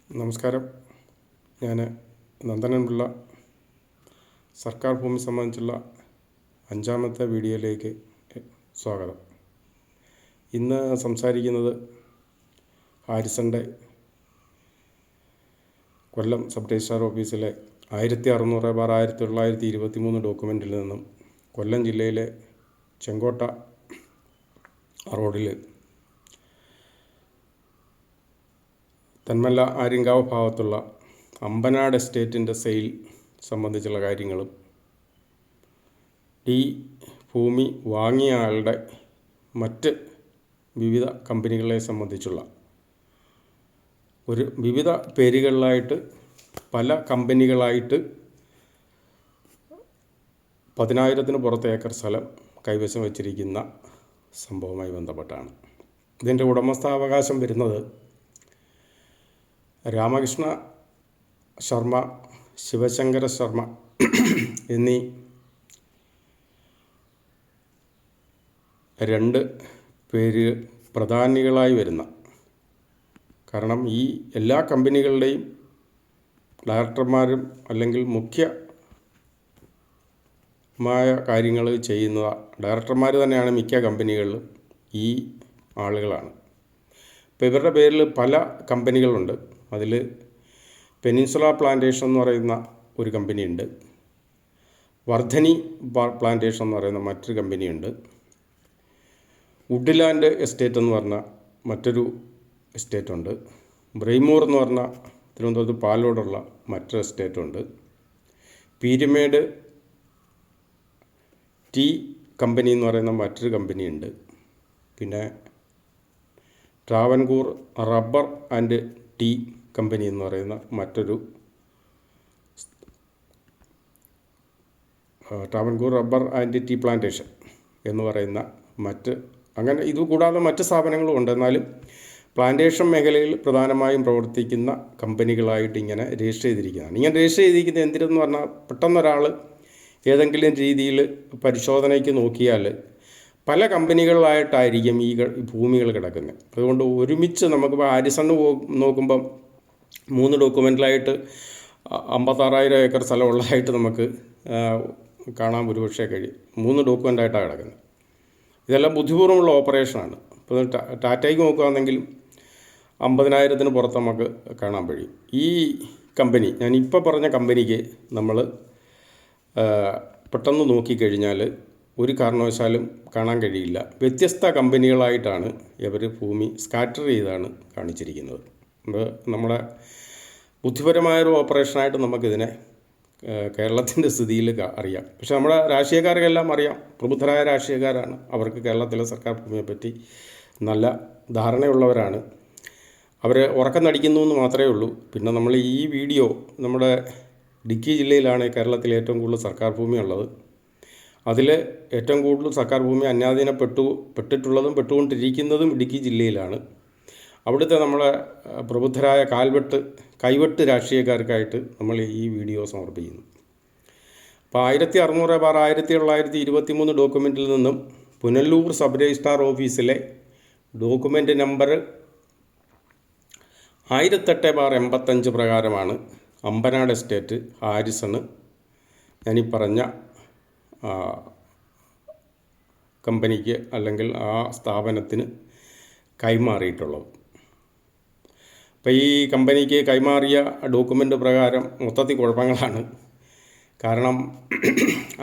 നമസ്കാരം. ഞാൻ നന്ദനൻപിള്ള. സർക്കാർ ഭൂമി സംബന്ധിച്ചുള്ള 5-ാമത്തെ വീഡിയോയിലേക്ക് സ്വാഗതം. ഇന്ന് സംസാരിക്കുന്നത് ഹാരിസൻ്റെ കൊല്ലം സബ് രജിസ്ട്രാർ ഓഫീസിലെ 1600/1923 ഡോക്യുമെൻറ്റിൽ നിന്നും കൊല്ലം ജില്ലയിലെ ചെങ്കോട്ട റോഡിൽ തെന്മല ആര്യങ്കാവ് ഭാഗത്തുള്ള അമ്പനാട് എസ്റ്റേറ്റിൻ്റെ സെയിൽ സംബന്ധിച്ചുള്ള കാര്യങ്ങളും ഈ ഭൂമി വാങ്ങിയ ആളുടെ മറ്റ് വിവിധ കമ്പനികളെ സംബന്ധിച്ചുള്ള ഒരു വിവിധ പേരുകളിലായിട്ട് പല കമ്പനികളായിട്ട് 10,000-ന് പുറത്ത് ഏക്കർ സ്ഥലം കൈവശം വച്ചിരിക്കുന്ന സംഭവവുമായി ബന്ധപ്പെട്ടാണ്. ഇതിൻ്റെ ഉടമസ്ഥാവകാശം വരുന്നത് രാമകൃഷ്ണ ശർമ്മ, ശിവശങ്കര ശർമ്മ എന്നീ രണ്ട് പേര് പ്രധാനികളായി വരുന്ന, കാരണം ഈ എല്ലാ കമ്പനികളുടെയും ഡയറക്ടർമാരും അല്ലെങ്കിൽ മുഖ്യമായ കാര്യങ്ങൾ ചെയ്യുന്ന ഡയറക്ടർമാർ തന്നെയാണ് മിക്ക കമ്പനികളിലും ഈ ആളുകളാണ്. ഇപ്പോൾ ഇവരുടെ പേരിൽ പല കമ്പനികളുണ്ട്. അതിൽ പെനിൻസുല പ്ലാന്റേഷൻ എന്ന് പറയുന്ന ഒരു കമ്പനിയുണ്ട്, വർദ്ധനി പ്ലാന്റേഷൻ എന്ന് പറയുന്ന മറ്റൊരു കമ്പനിയുണ്ട്, വുഡ്ലാൻഡ് എസ്റ്റേറ്റ് എന്ന് പറഞ്ഞ മറ്റൊരു എസ്റ്റേറ്റുണ്ട്, ബ്രെയ്മൂർ എന്ന് പറഞ്ഞ തിരുവനന്തപുരത്ത് പാലോടുള്ള മറ്റൊരു എസ്റ്റേറ്റുണ്ട്, പീരുമേട് ടീ കമ്പനി എന്ന് പറയുന്ന മറ്റൊരു കമ്പനിയുണ്ട്, പിന്നെ Travancore rubber and tea company എന്ന് പറയുന്ന മറ്റൊരു Travancore rubber and tea plantation എന്ന് പറയുന്ന അങ്ങനെ ഇത് കൂടാതെ മറ്റ് സ്ഥാപനങ്ങളും ഉണ്ട്. എന്നാലും പ്ലാന്റേഷൻ മേഖലയിൽ പ്രധാനമായും പ്രവർത്തിക്കുന്ന കമ്പനികളായിട്ട് ഇങ്ങനെ രജിസ്റ്റർ ചെയ്തിരിക്കുന്നതാണ്. ഇങ്ങനെ രജിസ്റ്റർ ചെയ്തിരിക്കുന്നത് എന്തിനെന്ന് പറഞ്ഞാൽ, പെട്ടെന്നൊരാൾ ഏതെങ്കിലും രീതിയിൽ പരിശോധനയ്ക്ക് നോക്കിയാൽ പല കമ്പനികളിലായിട്ടായിരിക്കും ഈ ഭൂമികൾ കിടക്കുന്നത്. അതുകൊണ്ട് ഒരുമിച്ച് നമുക്കിപ്പോൾ ഹാരിസൺ നോക്കുമ്പം 3 ഡോക്യുമെൻറ്റിലായിട്ട് 56,000 ഏക്കർ സ്ഥലമുള്ളതായിട്ട് നമുക്ക് കാണാൻ ഒരുപക്ഷെ കഴിയും. 3 ഡോക്യുമെൻ്റായിട്ടാണ് കിടക്കുന്നത്. ഇതെല്ലാം ബുദ്ധിപൂർവ്വമുള്ള ഓപ്പറേഷനാണ്. ഇപ്പോൾ ടാറ്റയ്ക്ക് നോക്കുകയാണെങ്കിലും 50,000-ന് പുറത്ത് നമുക്ക് കാണാൻ കഴിയും. ഈ കമ്പനി, ഞാനിപ്പോൾ പറഞ്ഞ കമ്പനിക്ക് നമ്മൾ പെട്ടെന്ന് നോക്കിക്കഴിഞ്ഞാൽ ഒരു കാരണവശാലും കാണാൻ കഴിയില്ല. വ്യത്യസ്ത കമ്പനികളായിട്ടാണ് ഇവർ ഭൂമി സ്കാറ്റർ ചെയ്താണ് കാണിച്ചിരിക്കുന്നത്. നമ്മുടെ ബുദ്ധിപരമായൊരു ഓപ്പറേഷനായിട്ട് നമുക്കിതിനെ കേരളത്തിൻ്റെ സ്ഥിതിയിൽ അറിയാം. പക്ഷെ നമ്മുടെ രാഷ്ട്രീയക്കാർക്കെല്ലാം അറിയാം, പ്രബുദ്ധരായ രാഷ്ട്രീയക്കാരാണ്, അവർക്ക് കേരളത്തിലെ സർക്കാർ ഭൂമിയെപ്പറ്റി നല്ല ധാരണയുള്ളവരാണ്. അവർ ഉറക്കം നടിക്കുന്നു എന്ന് മാത്രമേ ഉള്ളൂ. പിന്നെ നമ്മൾ ഈ വീഡിയോ, നമ്മുടെ ഇടുക്കി ജില്ലയിലാണ് കേരളത്തിൽ ഏറ്റവും കൂടുതൽ സർക്കാർ ഭൂമി ഉള്ളത്. അതിൽ ഏറ്റവും കൂടുതൽ സർക്കാർ ഭൂമി പെട്ടിട്ടുള്ളതും പെട്ടുകൊണ്ടിരിക്കുന്നതും ഇടുക്കി ജില്ലയിലാണ്. അവിടുത്തെ നമ്മളെ പ്രബുദ്ധരായ കൈവെട്ട് രാഷ്ട്രീയക്കാർക്കായിട്ട് നമ്മൾ ഈ വീഡിയോ സമർപ്പിക്കുന്നു. അപ്പോൾ 1600/1923 ഡോക്യുമെൻറ്റിൽ നിന്നും പുനലൂർ സബ് രജിസ്ട്രാർ ഓഫീസിലെ ഡോക്യുമെൻ്റ് നമ്പർ 1008/85 പ്രകാരമാണ് അമ്പനാട് എസ്റ്റേറ്റ് ഹാരിസണ് ഞാനീ പറഞ്ഞ കമ്പനിക്ക് അല്ലെങ്കിൽ ആ സ്ഥാപനത്തിന് കൈമാറിയിട്ടുള്ളത്. അപ്പോൾ ഈ കമ്പനിക്ക് കൈമാറിയ ഡോക്യുമെൻ്റ് പ്രകാരം മൊത്തത്തിൽ കുഴപ്പങ്ങളാണ്. കാരണം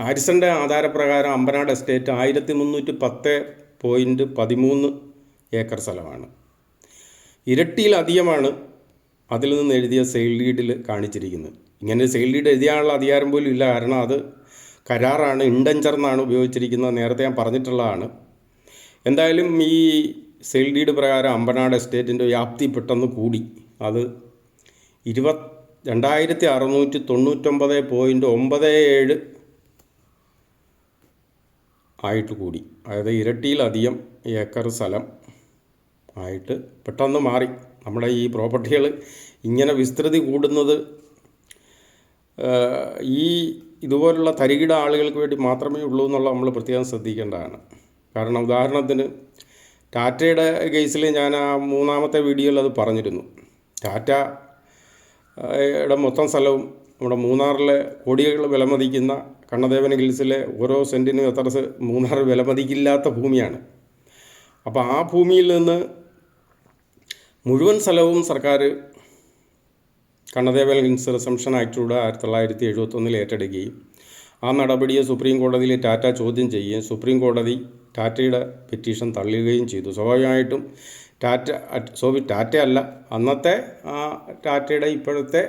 ഹാരിസൻ്റെ ആധാരപ്രകാരം അമ്പനാട് എസ്റ്റേറ്റ് 1310.13 ഏക്കർ സ്ഥലമാണ്. ഇരട്ടിയിലധികമാണ് അതിൽ നിന്ന് എഴുതിയ സെയിൽ ഡീഡിൽ കാണിച്ചിരിക്കുന്നത്. ഇങ്ങനെ സെയിൽ ഡീഡ് എഴുതിയാനുള്ള അധികാരം പോലും ഇല്ല. കാരണം അത് കരാറാണ്, ഇൻഡഞ്ചർ എന്നാണ് ഉപയോഗിച്ചിരിക്കുന്നത്. നേരത്തെ ഞാൻ പറഞ്ഞിട്ടുള്ളതാണ്. എന്തായാലും ഈ സെയിൽ ഡീഡ് പ്രകാരം അമ്പനാട് എസ്റ്റേറ്റിൻ്റെ വ്യാപ്തി പെട്ടെന്ന് കൂടി. അത് 2699.97 ആയിട്ട് കൂടി. അതായത് ഇരട്ടിയിലധികം ഏക്കർ സ്ഥലം ആയിട്ട് പെട്ടെന്ന് മാറി. നമ്മുടെ ഈ പ്രോപ്പർട്ടികൾ ഇങ്ങനെ വിസ്തൃതി കൂടുന്നത് ഇതുപോലുള്ള തരികിട ആളുകൾക്ക് വേണ്ടി മാത്രമേ ഉള്ളൂ എന്നുള്ള നമ്മൾ പ്രത്യേകം ശ്രദ്ധിക്കേണ്ടതാണ്. കാരണം ഉദാഹരണത്തിന് ടാറ്റയുടെ കേസിൽ ഞാൻ ആ മൂന്നാമത്തെ വീഡിയോയിൽ അത് പറഞ്ഞിരുന്നു. ടാറ്റ യുടെ മൊത്തം സ്ഥലവും നമ്മുടെ മൂന്നാറിലെ കോടികൾ വിലമതിക്കുന്ന കണ്ണദേവൻ ഹിൽസിലെ ഓരോ സെൻറ്റിനും മൂന്നാർ വിലമതിക്കില്ലാത്ത ഭൂമിയാണ്. അപ്പോൾ ആ ഭൂമിയിൽ നിന്ന് മുഴുവൻ സ്ഥലവും സർക്കാർ കണ്ണദേവൻ ഹിൽസ് റിസംഷൻ ആക്ടിലൂടെ 1971 ഏറ്റെടുക്കുകയും ആ നടപടിയെ സുപ്രീം കോടതിയിൽ ടാറ്റ ചോദ്യം ചെയ്യുകയും സുപ്രീം കോടതി ടാറ്റയുടെ പെറ്റീഷൻ തള്ളുകയും ചെയ്തു. സ്വാഭാവികമായിട്ടും ടാറ്റയല്ല, അന്നത്തെ ടാറ്റയുടെ ഇപ്പോഴത്തെ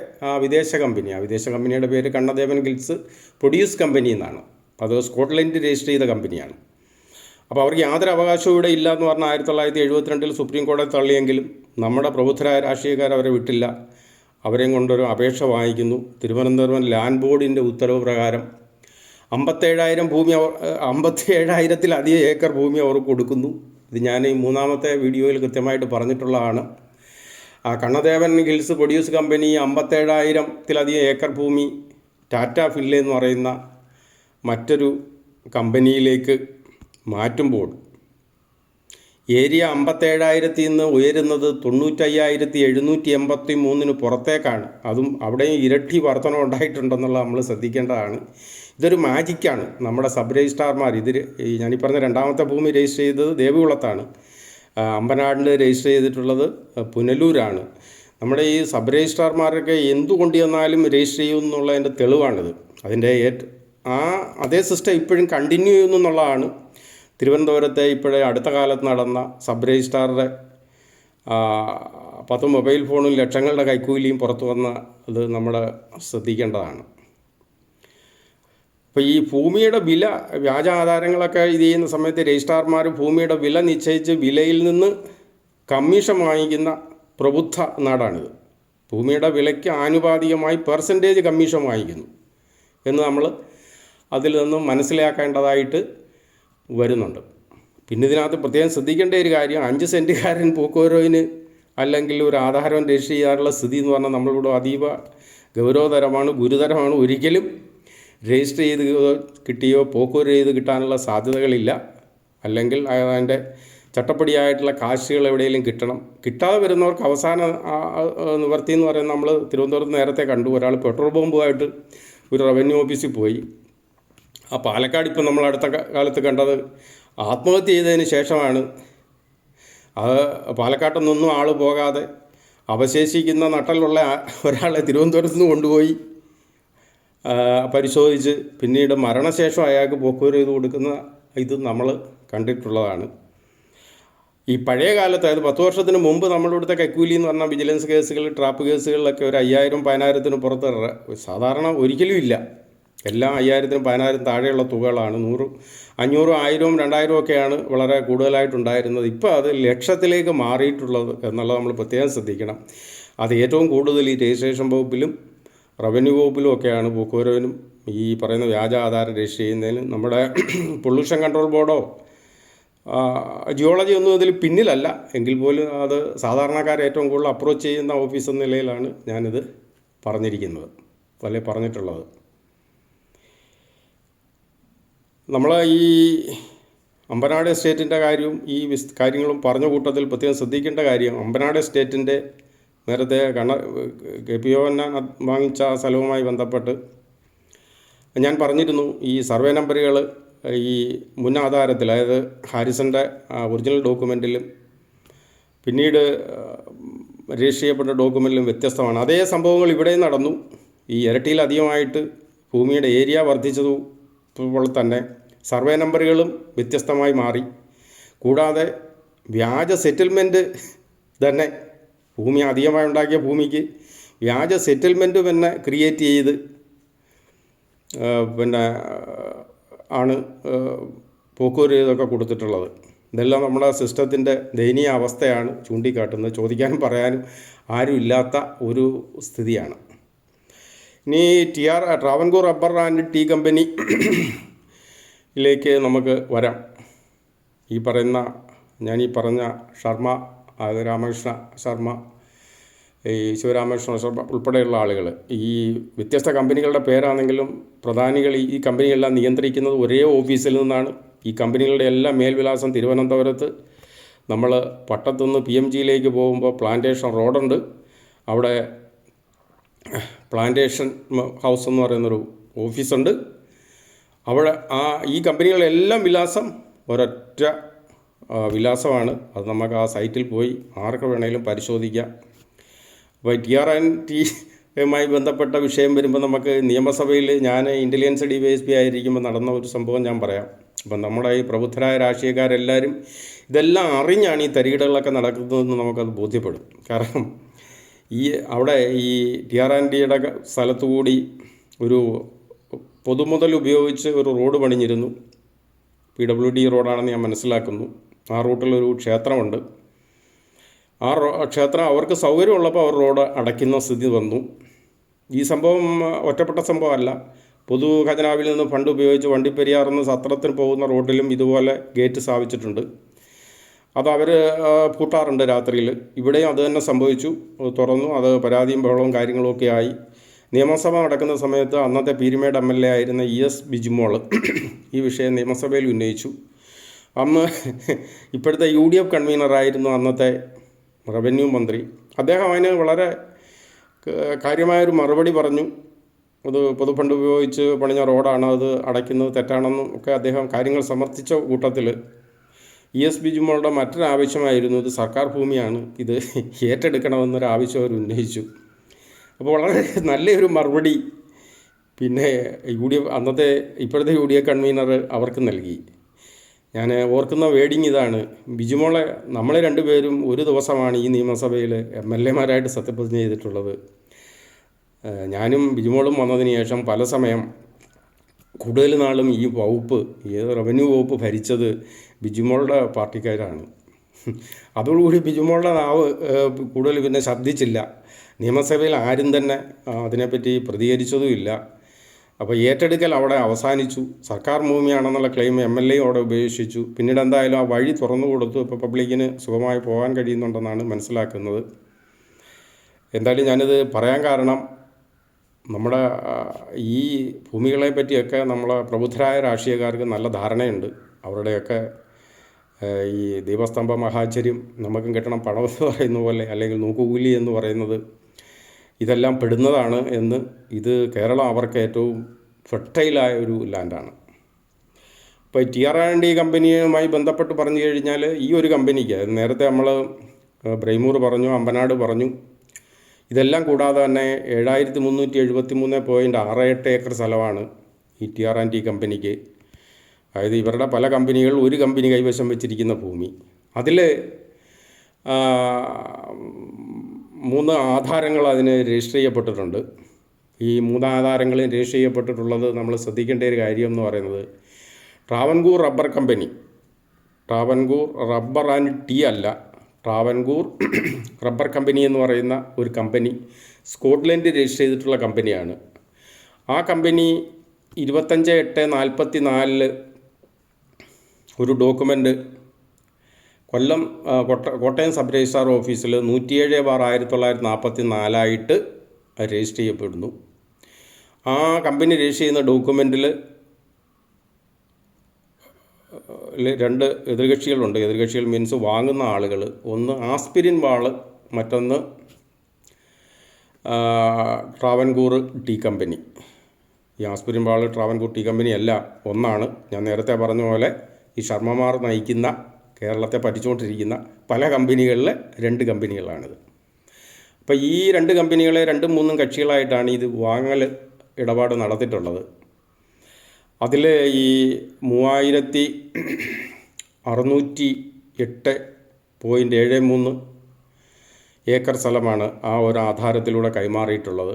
വിദേശ കമ്പനിയുടെ പേര് കണ്ണദേവൻ ഹിൽസ് പ്രൊഡ്യൂസ് കമ്പനി എന്നാണ്. അത് സ്കോട്ട്ലൻഡിൽ രജിസ്റ്റർ ചെയ്ത കമ്പനിയാണ്. അപ്പോൾ അവർക്ക് യാതൊരു അവകാശവും ഇവിടെ ഇല്ല എന്ന് പറഞ്ഞാൽ 1972 സുപ്രീം കോടതി തള്ളിയെങ്കിലും നമ്മുടെ പ്രബുദ്ധരായ രാഷ്ട്രീയക്കാർ അവരെ വിട്ടില്ല. അവരെയും കൊണ്ടൊരു അപേക്ഷ വാങ്ങിക്കുന്നു. തിരുവനന്തപുരം ലാൻഡ് ബോർഡിൻ്റെ ഉത്തരവ് പ്രകാരം 57,000-ത്തിലധികം ഏക്കർ ഭൂമി അവർക്ക് കൊടുക്കുന്നു. ഇത് ഞാൻ ഈ മൂന്നാമത്തെ വീഡിയോയിൽ കൃത്യമായിട്ട് പറഞ്ഞിട്ടുള്ളതാണ്. ആ കണ്ണദേവൻ ഹിൽസ് പ്രൊഡ്യൂസ് കമ്പനി 57,000-ത്തിലധികം ഏക്കർ ഭൂമി ടാറ്റ ഫില്ല് എന്ന് പറയുന്ന മറ്റൊരു കമ്പനിയിലേക്ക് മാറ്റുമ്പോൾ ഏരിയ 57,000-ൽ നിന്ന് ഉയരുന്നത് 95,783 പുറത്തേക്കാണ്. അതും അവിടെയും ഇരട്ടി വർധനം ഉണ്ടായിട്ടുണ്ടെന്നുള്ളത് നമ്മൾ ശ്രദ്ധിക്കേണ്ടതാണ്. ഇതൊരു മാജിക്കാണ്. നമ്മുടെ സബ് രജിസ്ട്രാർമാർ ഞാനീ പറഞ്ഞ രണ്ടാമത്തെ ഭൂമി രജിസ്റ്റർ ചെയ്തത് ദേവികുളത്താണ്. അമ്പനാടിൽ രജിസ്റ്റർ ചെയ്തിട്ടുള്ളത് പുനലൂരാണ്. നമ്മുടെ ഈ സബ് രജിസ്ട്രാർമാരൊക്കെ എന്തുകൊണ്ട് ചെന്നാലും രജിസ്റ്റർ ചെയ്യുമെന്നുള്ളതിൻ്റെ തെളിവാണിത്. അതിൻ്റെ അതേ സിസ്റ്റം ഇപ്പോഴും കണ്ടിന്യൂ ചെയ്യുന്നു എന്നുള്ളതാണ് തിരുവനന്തപുരത്തെ ഇപ്പോഴേ അടുത്ത കാലത്ത് നടന്ന സബ് രജിസ്ട്രാറുടെ 10 മൊബൈൽ ഫോണും ലക്ഷങ്ങളുടെ കൈക്കൂലിയും പുറത്തു വന്ന അത് നമ്മൾ ശ്രദ്ധിക്കേണ്ടതാണ്. അപ്പോൾ ഈ ഭൂമിയുടെ വില വ്യാജ ആധാരങ്ങളൊക്കെ ഇത് ചെയ്യുന്ന സമയത്ത് രജിസ്ട്രാർമാർ ഭൂമിയുടെ വില നിശ്ചയിച്ച് വിലയിൽ നിന്ന് കമ്മീഷൻ വാങ്ങിക്കുന്ന പ്രബുദ്ധ നാടാണിത്. ഭൂമിയുടെ വിലയ്ക്ക് ആനുപാതികമായി പെർസെൻറ്റേജ് കമ്മീഷൻ വാങ്ങിക്കുന്നു എന്ന് നമ്മൾ അതിൽ നിന്നും മനസ്സിലാക്കേണ്ടതായിട്ട് വരുന്നുണ്ട്. പിന്നെ ഇതിനകത്ത് പ്രത്യേകം ശ്രദ്ധിക്കേണ്ട ഒരു കാര്യം, 5 സെൻറ്റുകാരൻ പോക്കുവരവിന് അല്ലെങ്കിൽ ഒരു ആധാരം രജിസ്റ്റർ ചെയ്യാനുള്ള സ്ഥിതി എന്ന് പറഞ്ഞാൽ നമ്മളിവിടെ അതീവ ഗൗരവതരമാണ്, ഗുരുതരമാണ്. ഒരിക്കലും രജിസ്റ്റർ ചെയ്ത് കിട്ടിയോ പോക്കുവരവ് ചെയ്ത് കിട്ടാനുള്ള സാധ്യതകളില്ല. അല്ലെങ്കിൽ അതിൻ്റെ ചട്ടപ്പടിയായിട്ടുള്ള കാശുകൾ എവിടെയെങ്കിലും കിട്ടണം. കിട്ടാതെ വരുന്നവർക്ക് അവസാന നിവർത്തി എന്ന് പറയുന്നത് നമ്മൾ തിരുവനന്തപുരത്ത് നേരത്തെ കണ്ടു. ഒരാൾ പെട്രോൾ ബോംബുമായിട്ട് ഒരു റവന്യൂ ഓഫീസിൽ പോയി. ആ പാലക്കാട് ഇപ്പം നമ്മൾ അടുത്ത കാലത്ത് കണ്ടത് ആത്മഹത്യ ചെയ്തതിന് ശേഷമാണ്. അത് പാലക്കാട്ടൊന്നും ആൾ പോകാതെ അവശേഷിക്കുന്ന നട്ടലുള്ള ഒരാളെ തിരുവനന്തപുരത്ത് നിന്ന് കൊണ്ടുപോയി പരിശോധിച്ച് പിന്നീട് മരണശേഷം അയാൾക്ക് പോക്കുവരവ് ചെയ്ത് കൊടുക്കുന്ന ഇത് നമ്മൾ കണ്ടിട്ടുള്ളതാണ്. ഈ പഴയ കാലത്ത്, അതായത് 10 വർഷത്തിന് മുമ്പ് നമ്മളിവിടുത്തെ കൈക്കൂലി എന്ന് പറഞ്ഞാൽ വിജിലൻസ് കേസുകൾ, ട്രാപ്പ് കേസുകളിലൊക്കെ ഒരു 5,000-10,000 പുറത്ത് സാധാരണ ഒരിക്കലും ഇല്ല. എല്ലാം 5,000-നും 10,000 താഴെയുള്ള തുകകളാണ്. 100, 500, 1000, 2000 ഒക്കെയാണ് വളരെ കൂടുതലായിട്ടുണ്ടായിരുന്നത്. ഇപ്പോൾ അത് ലക്ഷത്തിലേക്ക് മാറിയിട്ടുള്ളത് എന്നുള്ളത് നമ്മൾ പ്രത്യേകം ശ്രദ്ധിക്കണം. അത് ഏറ്റവും കൂടുതൽ ഈ രജിസ്ട്രേഷൻ വകുപ്പിലും റവന്യൂ വകുപ്പിലും ഒക്കെയാണ് പോക്കുവരവിനും ഈ പറയുന്ന വ്യാജ ആധാരം രജിസ്റ്റർ ചെയ്യുന്നതിനും. നമ്മുടെ പൊല്യൂഷൻ കൺട്രോൾ ബോർഡോ ജിയോളജി ഒന്നും ഇതിൽ പിന്നിലല്ല എങ്കിൽ പോലും അത് സാധാരണക്കാരെ ഏറ്റവും കൂടുതൽ അപ്രോച്ച് ചെയ്യുന്ന ഓഫീസ് എന്ന നിലയിലാണ് ഞാനിത് പറഞ്ഞിട്ടുള്ളത്. നമ്മൾ ഈ അമ്പനാട് എസ്റ്റേറ്റിൻ്റെ കാര്യവും ഈ കാര്യങ്ങളും പറഞ്ഞ കൂട്ടത്തിൽ പ്രത്യേകം ശ്രദ്ധിക്കേണ്ട കാര്യം, അമ്പനാട് എസ്റ്റേറ്റിൻ്റെ നേരത്തെ KPO വാങ്ങിച്ച സ്ഥലവുമായി ബന്ധപ്പെട്ട് ഞാൻ പറഞ്ഞിരുന്നു. ഈ സർവേ നമ്പറുകൾ ഈ മുൻ ആധാരത്തിൽ, അതായത് ഹാരിസൻ്റെ ഒറിജിനൽ ഡോക്യുമെൻറ്റിലും പിന്നീട് രജിസ്റ്റർ ചെയ്യപ്പെട്ട ഡോക്യുമെൻറ്റിലും വ്യത്യസ്തമാണ്. അതേ സംഭവങ്ങൾ ഇവിടെയും നടന്നു. ഈ ഇരട്ടിയിലധികമായിട്ട് ഭൂമിയുടെ ഏരിയ വർദ്ധിച്ചതുപോലെ തന്നെ സർവേ നമ്പറുകളും വ്യത്യസ്തമായി മാറി. കൂടാതെ വ്യാജ സെറ്റിൽമെൻറ്റ് തന്നെ, ഭൂമി അധികമായി ഉണ്ടാക്കിയ ഭൂമിക്ക് വ്യാജ സെറ്റിൽമെൻറ്റ് തന്നെ ക്രിയേറ്റ് ചെയ്ത് ആണ് പോക്കുവരവ് ഇതൊക്കെ കൊടുത്തിട്ടുള്ളത്. ഇതെല്ലാം നമ്മുടെ സിസ്റ്റത്തിൻ്റെ ദയനീയ അവസ്ഥയാണ് ചൂണ്ടിക്കാട്ടുന്നത്. ചോദിക്കാനും പറയാനും ആരും ഇല്ലാത്ത ഒരു സ്ഥിതിയാണ്. ഇനി ട്രാവൻകൂർ റബ്ബർ ആൻഡ് ടീ കമ്പനിയിലേക്ക് നമുക്ക് വരാം. ഞാൻ ഈ പറഞ്ഞ ശർമ്മ, രാമകൃഷ്ണ ശർമ്മ, ഈ ശിവരാമകൃഷ്ണ ശർമ്മ ഉൾപ്പെടെയുള്ള ആളുകൾ, ഈ വ്യത്യസ്ത കമ്പനികളുടെ പേരാണെങ്കിലും പ്രധാനികൾ ഈ കമ്പനിയെല്ലാം നിയന്ത്രിക്കുന്നത് ഒരേ ഓഫീസിൽ നിന്നാണ്. ഈ കമ്പനികളുടെ എല്ലാം മേൽവിലാസം തിരുവനന്തപുരത്ത്. നമ്മൾ പട്ടത്തുനിന്ന് PMGയിലേക്ക് പോകുമ്പോൾ പ്ലാന്റേഷൻ റോഡുണ്ട്. അവിടെ പ്ലാന്റേഷൻ ഹൗസ് എന്ന് പറയുന്നൊരു ഓഫീസുണ്ട്. അവിടെ ഈ കമ്പനികളെല്ലാം വിലാസം ഒരൊറ്റ വിലാസമാണ്. അത് നമുക്ക് ആ സൈറ്റിൽ പോയി ആർക്ക് വേണമെങ്കിലും പരിശോധിക്കാം. അപ്പോൾ TRNT-യുമായി ബന്ധപ്പെട്ട വിഷയം വരുമ്പോൾ നമുക്ക് നിയമസഭയിൽ ഞാൻ ഇൻ്റലിജൻസ് DYSP ആയിരിക്കുമ്പോൾ നടന്ന ഒരു സംഭവം ഞാൻ പറയാം. അപ്പം നമ്മുടെ ഈ പ്രബുദ്ധരായ രാഷ്ട്രീയക്കാരെല്ലാവരും ഇതെല്ലാം അറിഞ്ഞാണ് ഈ തരികിടകളൊക്കെ നടക്കുന്നതെന്ന് നമുക്കത് ബോധ്യപ്പെടും. കാരണം അവിടെ ഈ TRNT-യുടെ സ്ഥലത്തുകൂടി ഒരു പൊതുമുതൽ ഉപയോഗിച്ച് ഒരു റോഡ് പണിഞ്ഞിരുന്നു. PWD റോഡാണെന്ന് ഞാൻ മനസ്സിലാക്കുന്നു. ആ റൂട്ടിലൊരു ക്ഷേത്രമുണ്ട്. ആ ക്ഷേത്രം അവർക്ക് സൗകര്യമുള്ളപ്പോൾ അവർ റോഡ് അടയ്ക്കുന്ന സ്ഥിതി വന്നു. ഈ സംഭവം ഒറ്റപ്പെട്ട സംഭവമല്ല. പൊതു ഖജനാവിൽ നിന്ന് ഫണ്ട് ഉപയോഗിച്ച് വണ്ടിപ്പെരിയാറിൽ നിന്ന് സത്രത്തിന് പോകുന്ന റോഡിലും ഇതുപോലെ ഗേറ്റ് സ്ഥാപിച്ചിട്ടുണ്ട്. അത് അവർ പൂട്ടാറുണ്ട് രാത്രിയിൽ. ഇവിടെയും അത് തന്നെ സംഭവിച്ചു. തുറന്നു. അത് പരാതിയും ബഹളവും കാര്യങ്ങളുമൊക്കെ ആയി. നിയമസഭ നടക്കുന്ന സമയത്ത് അന്നത്തെ പീരുമേട് MLA ആയിരുന്ന ES ബിജിമോൾ ഈ വിഷയം നിയമസഭയിൽ ഉന്നയിച്ചു. അന്ന് ഇപ്പോഴത്തെ UDF കൺവീനറായിരുന്നു അന്നത്തെ റവന്യൂ മന്ത്രി. അദ്ദേഹം അതിന് വളരെ കാര്യമായൊരു മറുപടി പറഞ്ഞു. അത് പൊതുഫണ്ട് ഉപയോഗിച്ച് പണിഞ്ഞ റോഡാണ്, അത് അടയ്ക്കുന്നത് തെറ്റാണെന്നും ഒക്കെ അദ്ദേഹം കാര്യങ്ങൾ സമർത്ഥിച്ച കൂട്ടത്തിൽ ES ബിജിമോളുടെ മറ്റൊരാവശ്യമായിരുന്നു, ഇത് സർക്കാർ ഭൂമിയാണ്, ഇത് ഏറ്റെടുക്കണമെന്നൊരു ആവശ്യം അവർ ഉന്നയിച്ചു. അപ്പോൾ വളരെ നല്ലൊരു മറുപടി പിന്നെ അന്നത്തെ ഇപ്പോഴത്തെ UDF കൺവീനർ അവർക്ക് നൽകി. ഞാൻ ഓർക്കുന്ന വേഡിങ് ഇതാണ്. ബിജിമോളെ നമ്മൾ രണ്ടുപേരും ഒരു ദിവസമാണ് ഈ നിയമസഭയിൽ MLA-മാരായിട്ട് സത്യപ്രതിജ്ഞ ചെയ്തിട്ടുള്ളത്. ഞാനും ബിജിമോളും വന്നതിന് ശേഷം പല സമയം കൂടുതൽ നാളും ഈ വകുപ്പ്, റവന്യൂ വകുപ്പ് ഭരിച്ചത് ബിജിമോളുടെ പാർട്ടിക്കാരാണ്. അതോടുകൂടി ബിജിമോളുടെ നാവ് കൂടുതൽ പിന്നെ ശബ്ദിച്ചില്ല. നിയമസഭയിൽ ആരും തന്നെ അതിനെപ്പറ്റി പ്രതികരിച്ചതുമില്ല. അപ്പോൾ ഏറ്റെടുക്കൽ അവിടെ അവസാനിച്ചു. സർക്കാർ ഭൂമിയാണെന്നുള്ള ക്ലെയിം MLA അവിടെ ഉപേക്ഷിച്ചു. പിന്നീട് എന്തായാലും ആ വഴി തുറന്നു കൊടുത്തു. ഇപ്പോൾ പബ്ലിക്കിന് സുഖമായി പോകാൻ കഴിയുന്നുണ്ടെന്നാണ് മനസ്സിലാക്കുന്നത്. എന്തായാലും ഞാനിത് പറയാൻ കാരണം, നമ്മുടെ ഈ ഭൂമികളെ പറ്റിയൊക്കെ നമ്മളെ പ്രബുദ്ധരായ രാഷ്ട്രീയക്കാർക്ക് നല്ല ധാരണയുണ്ട്. അവരുടെയൊക്കെ ഈ ദീപസ്തംഭ മഹാചര്യം നമുക്കും കിട്ടണം പണം എന്ന് പറയുന്ന പോലെ, അല്ലെങ്കിൽ നോക്കുകൂലി എന്ന് പറയുന്നത് ഇതെല്ലാം പെടുന്നതാണ് എന്ന്. ഇത് കേരളം അവർക്ക് ഏറ്റവും ഫെർട്ടൈലായ ഒരു ലാൻഡാണ്. ഇപ്പോൾ TRNT കമ്പനിയുമായി ബന്ധപ്പെട്ട് പറഞ്ഞു കഴിഞ്ഞാൽ ഈ ഒരു കമ്പനിക്ക് നേരത്തെ നമ്മൾ ബ്രൈമൂർ പറഞ്ഞു, അമ്പനാട് പറഞ്ഞു, ഇതെല്ലാം കൂടാതെ തന്നെ 7373.68 ഏക്കർ സ്ഥലമാണ് ഈ TRNT കമ്പനിക്ക്. അതായത് ഇവരുടെ പല കമ്പനികൾ ഒരു കമ്പനി കൈവശം വെച്ചിരിക്കുന്ന ഭൂമി. അതിൽ 3 ആധാരങ്ങൾ അതിന് രജിസ്റ്റർ ചെയ്യപ്പെട്ടിട്ടുണ്ട്. ഈ 3 ആധാരങ്ങളും രജിസ്റ്റർ ചെയ്യപ്പെട്ടിട്ടുള്ളത് നമ്മൾ ശ്രദ്ധിക്കേണ്ട ഒരു കാര്യം എന്ന് പറയുന്നത്, Travancore rubber company, Travancore rubber and tea അല്ല, ട്രാവൻകൂർ റബ്ബർ കമ്പനി എന്ന് പറയുന്ന ഒരു കമ്പനി സ്കോട്ട്ലൻഡ് രജിസ്റ്റർ ചെയ്തിട്ടുള്ള കമ്പനിയാണ്. ആ കമ്പനി 25/8/44 ഒരു document Kollam Kottayam sub registrar ഓഫീസിൽ 107/1944 രജിസ്റ്റർ ചെയ്യപ്പെടുന്നു. ആ കമ്പനി രജിസ്റ്റർ ചെയ്യുന്ന ഡോക്യുമെൻറ്റിൽ 2 എതിർകക്ഷികളുണ്ട്. എതിർകക്ഷികൾ മീൻസ് വാങ്ങുന്ന ആളുകൾ. ഒന്ന് ആസ്പിരിൻ വാള്, മറ്റൊന്ന് ട്രാവൻകൂർ ടീ കമ്പനി. ഈ ആസ്പിരിൻ വാള് ട്രാവൻകൂർ ടീ കമ്പനി അല്ല, ഒന്നാണ്. ഞാൻ നേരത്തെ പറഞ്ഞ പോലെ ഈ ശർമ്മമാർ നയിക്കുന്ന കേരളത്തെ പറ്റിച്ചുകൊണ്ടിരിക്കുന്ന പല കമ്പനികളിലെ 2 കമ്പനികളാണിത്. അപ്പോൾ ഈ 2 കമ്പനികളെ 2-3 കക്ഷികളായിട്ടാണ് ഇത് വാങ്ങൽ ഇടപാട് നടത്തിയിട്ടുള്ളത്. അതിൽ ഈ 3608.73 ഏക്കർ സ്ഥലമാണ് ആ ഒരു ആധാരത്തിലൂടെ കൈമാറിയിട്ടുള്ളത്.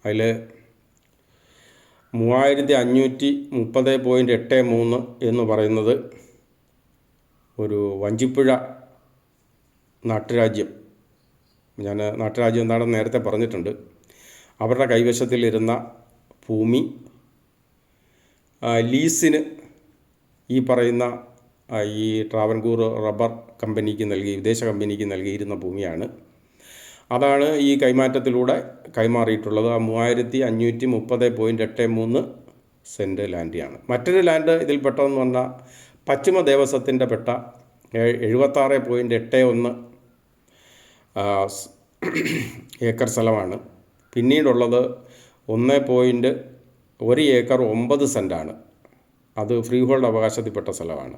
അതിൽ 3530.83 എന്ന് പറയുന്നത് ഒരു വഞ്ചിപ്പുഴ നാട്ടുരാജ്യം, ഞാൻ നാട്ടുരാജ്യം എന്താണെന്ന് നേരത്തെ പറഞ്ഞിട്ടുണ്ട്, അവരുടെ കൈവശത്തിലിരുന്ന ഭൂമി ലീസിന് ഈ പറയുന്ന ഈ ട്രാവൻകൂർ റബ്ബർ കമ്പനിക്ക് വിദേശ കമ്പനിക്ക് നൽകിയിരുന്ന ഭൂമിയാണ്. അതാണ് ഈ കൈമാറ്റത്തിലൂടെ കൈമാറിയിട്ടുള്ളത്. ആ 3530.83 സെൻറ്റ് ലാൻഡാണ്. മറ്റൊരു ലാൻഡ് ഇതിൽപ്പെട്ടതെന്ന് പറഞ്ഞാൽ പശ്ചിമ ദേവസ്വത്തിൻ്റെ പെട്ട 76.81 ഏക്കർ സ്ഥലമാണ്. പിന്നീടുള്ളത് 1 ഏക്കർ 9 സെൻറ്റാണ്. അത് ഫ്രീ ഹോൾഡ് അവകാശത്തിൽപ്പെട്ട സ്ഥലമാണ്.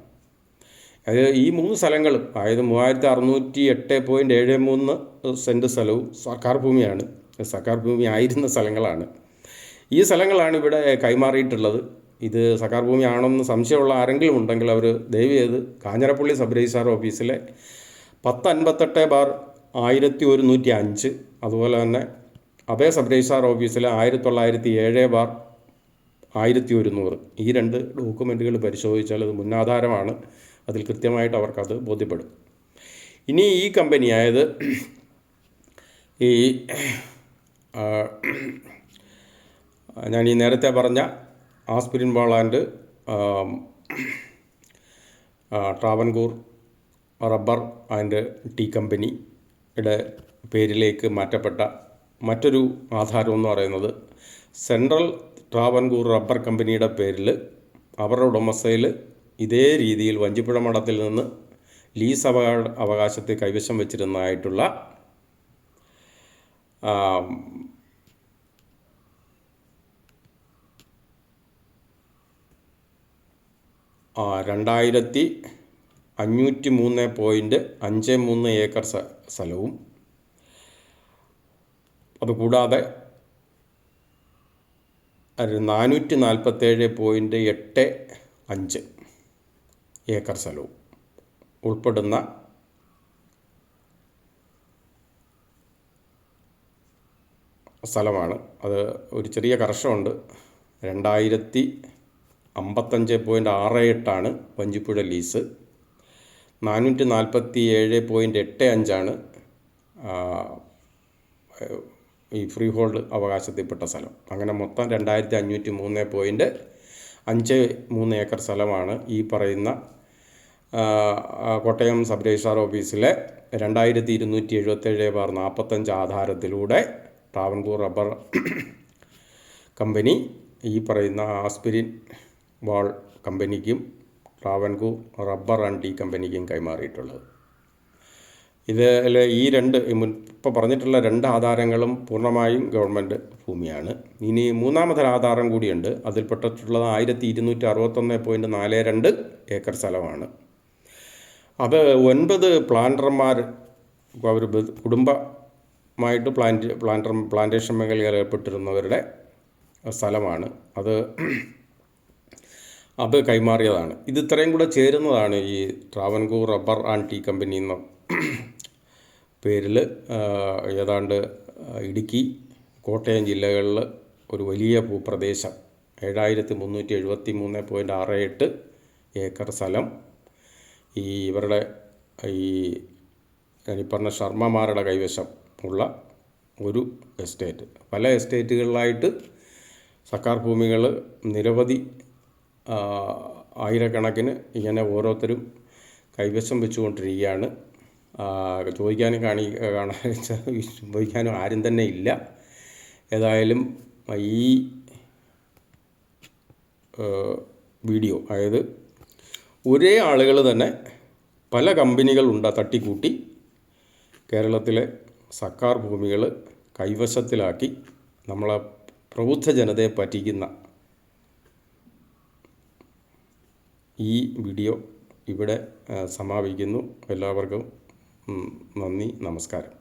അത് ഈ 3 സ്ഥലങ്ങളും, അതായത് 3608.73 സെൻറ്റ് സ്ഥലവും സർക്കാർ ഭൂമിയാണ്. സർക്കാർ ഭൂമി ആയിരുന്ന സ്ഥലങ്ങളാണ്. ഈ സ്ഥലങ്ങളാണ് ഇവിടെ കൈമാറിയിട്ടുള്ളത്. ഇത് സർക്കാർ ഭൂമി ആണെന്ന് സംശയമുള്ള ആരെങ്കിലും ഉണ്ടെങ്കിൽ അവർ ദയവ് ചെയ്ത് കാഞ്ഞിരപ്പള്ളി സബ് രജിസ്ട്രാർ ഓഫീസിലെ 1058/1105, അതുപോലെ തന്നെ അതേ സബ് രജിസ്ട്രാർ ഓഫീസിലെ 1907/1100, ഈ 2 ഡോക്യുമെൻറ്റുകൾ പരിശോധിച്ചാൽ അത് മുന്നാധാരമാണ്. അതിൽ കൃത്യമായിട്ട് അവർക്കത് ബോധ്യപ്പെടും. ഇനി ഈ കമ്പനി, അതായത് ഈ ഞാൻ ഈ നേരത്തെ പറഞ്ഞ Aspinwall and Travancore rubber and tea കമ്പനിയുടെ പേരിലേക്ക് മാറ്റപ്പെട്ട മറ്റൊരു ആധാരം എന്ന് പറയുന്നത് സെൻട്രൽ ട്രാവൻകൂർ റബ്ബർ കമ്പനിയുടെ പേരിൽ അവരുടെ ഉടമസ്ഥയിൽ ഇതേ രീതിയിൽ വഞ്ചിപ്പുഴ മഠത്തിൽ നിന്ന് ലീസ് അവകാശത്തെ കൈവശം വെച്ചിരുന്നതായിട്ടുള്ള 2503.53 ഏക്കർ സ്ഥലവും, അതുകൂടാതെ 447.85 ഏക്കർ സ്ഥലവും ഉൾപ്പെടുന്ന സ്ഥലമാണ്. അത് ഒരു ചെറിയ കർഷകമുണ്ട്. 2055.68 വഞ്ചിപ്പുഴ ലീസ്, 447.85 ഈ ഫ്രീ ഹോൾഡ് അവകാശത്തിൽപ്പെട്ട സ്ഥലം. അങ്ങനെ മൊത്തം 2503.53 ഏക്കർ സ്ഥലമാണ് ഈ പറയുന്ന കോട്ടയം സബ് രജിസ്ട്രാർ ഓഫീസിലെ 2277/45 ആധാരത്തിലൂടെ ട്രാവൻകൂർ റബ്ബർ കമ്പനി ഈ പറയുന്ന ആസ്പിരിൻ വാൾ കമ്പനിക്കും ട്രാവൻകൂർ റബ്ബർ ആൻഡ് ടീ കമ്പനിക്കും കൈമാറിയിട്ടുള്ളത്. ഇതിൽ ഈ ഇപ്പോൾ പറഞ്ഞിട്ടുള്ള 2 ആധാരങ്ങളും പൂർണ്ണമായും ഗവൺമെൻറ് ഭൂമിയാണ്. ഇനി മൂന്നാമതൊരു ആധാരം കൂടിയുണ്ട്. അതിൽപ്പെട്ടിട്ടുള്ളത് 1261.42 ഏക്കർ സ്ഥലമാണ്. അത് 9 പ്ലാന്റർമാർ അവർ കുടുംബമായിട്ട് പ്ലാന്റേഷൻ മേഖലയിൽ ഏർപ്പെട്ടിരുന്നവരുടെ സ്ഥലമാണ്. അത് കൈമാറിയതാണ്. ഇത് ഇത്രയും കൂടെ ചേരുന്നതാണ് ഈ Travancore rubber and tea company എന്ന പേരിൽ ഏതാണ്ട് ഇടുക്കി, കോട്ടയം ജില്ലകളിൽ ഒരു വലിയ ഭൂപ്രദേശം 7373.68 ഏക്കർ സ്ഥലം ഇവരുടെ ഈ പറഞ്ഞ ശർമ്മമാരുടെ കൈവശം ഉള്ള ഒരു എസ്റ്റേറ്റ്. പല എസ്റ്റേറ്റുകളിലായിട്ട് സർക്കാർ ഭൂമികൾ നിരവധി ആയിരക്കണക്കിന് ഇങ്ങനെ ഓരോരുത്തരും കൈവശം വെച്ചുകൊണ്ടിരിക്കുകയാണ്. ചോദിക്കാനും ആരും തന്നെ ഇല്ല. ഏതായാലും ഈ വീഡിയോ, അതായത് ഒരേ ആളുകൾ തന്നെ പല കമ്പനികളുണ്ട് തട്ടിക്കൂട്ടി കേരളത്തിലെ സർക്കാർ ഭൂമികൾ കൈവശത്തിലാക്കി നമ്മളെ പ്രബുദ്ധ ജനതയെ പറ്റിക്കുന്ന ഈ വീഡിയോ ഇവിടെ സമാപിക്കുന്നു. എല്ലാവർക്കും നന്ദി, നമസ്കാരം.